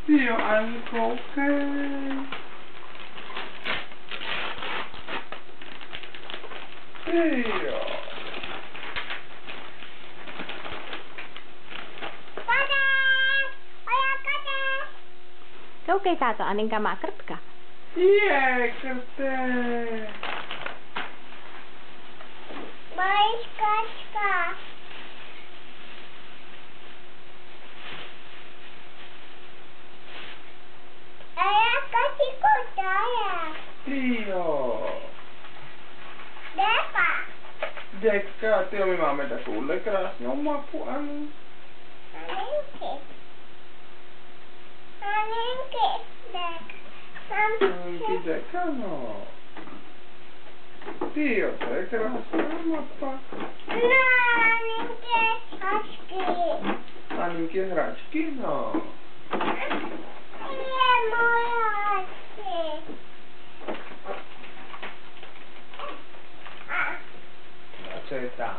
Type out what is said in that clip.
Jo, Ani, koukej. Ty jo. Koukej, táto, Aninka má krtka. Je, krté. Moje kačka. A já kačiku daje. Ty jo. Depa. Dětka, ty jo, my máme takovouhle krásnou mapu, Ani. Aninky. Aninky. Dek. Aninky deka, no. Ty jo, to je krásná mapa. No, Aninky kačky. Aninky hračky, no. Je moje kačky. A co je tam?